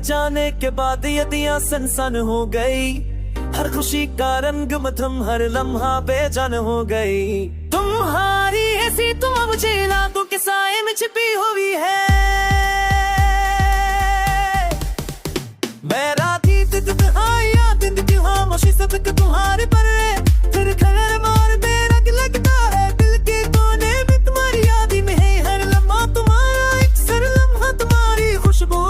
जाने के बाद यदियां सन हो गई, हर खुशी का रंग मध्यम हर लम्हा बेजान हो गई। तुम्हारी ऐसी तुम मुझे रातों के साए में छिपी हुई है। मैं राती दिन खामोशी सबक तुम्हारे पर फिर खबर मार मेरा लगता है दिल के कोने में तुम्हारी याद में है हर लम्हा तुम्हारा एक सर लम्हा तुम्हारी खुशबू।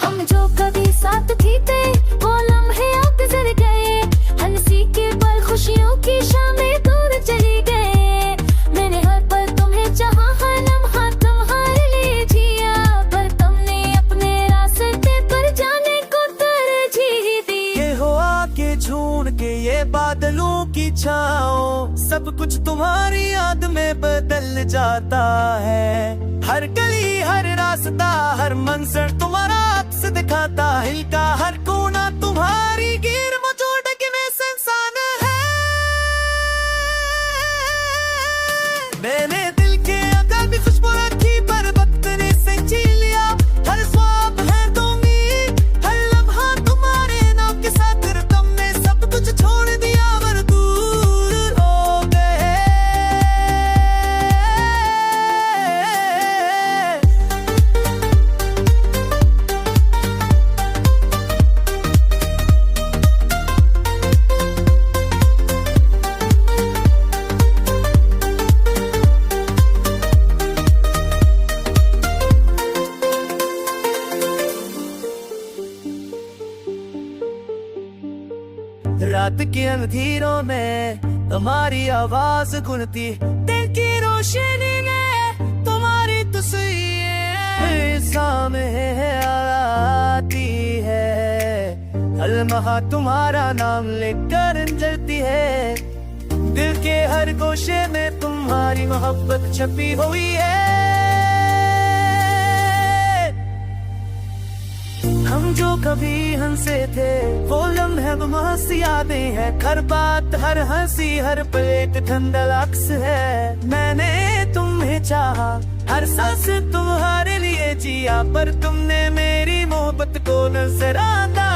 हम जो कभी साथ थे वो लम्हे अब गुजर गए, हंसी के पल खुशियों की शामें दूर चली गए। मैंने हर पल तुम्हें चाहा, हर लम्हा तुम्हारे लिए जिया, पर तुमने अपने रास्ते पर जाने को तरजीह दी। ये हो आके झूठ के ये बादलों की छाओ, सब कुछ तुम्हारी याद में बदल जाता है। हर गली हर रास्ता हर मंजर तुम्हारा अक्स दिखाता, हिल का हर कोना तुम्हारी गिर मचोड़ के में इंसान है। मैंने दिल के अंदर भी खुशबू रखी पर वक्त ने से छीन लिया। हर ख्वाब है उम्मीद हर लम्हा तुम्हारे नाम के साथ, फिर तुमने सब कुछ छोड़ दिया वर दूर हो गए। रात के अंधेरों में तुम्हारी आवाज गूंजती, दिल की रोशनी में तुम्हारी तस्वीर सामने आती है। अलमहा तुम्हारा नाम लेकर जलती है, दिल के हर गोशे में तुम्हारी मोहब्बत छपी हुई है। हम जो कभी हंसे थे वो लम्हे हंसी यादें हैं, हर बात हर हंसी हर प्लेट ठंडा अक्स है। मैंने तुम्हें चाहा, हर सांस तुम्हारे लिए जिया, पर तुमने मेरी मोहब्बत को नजराना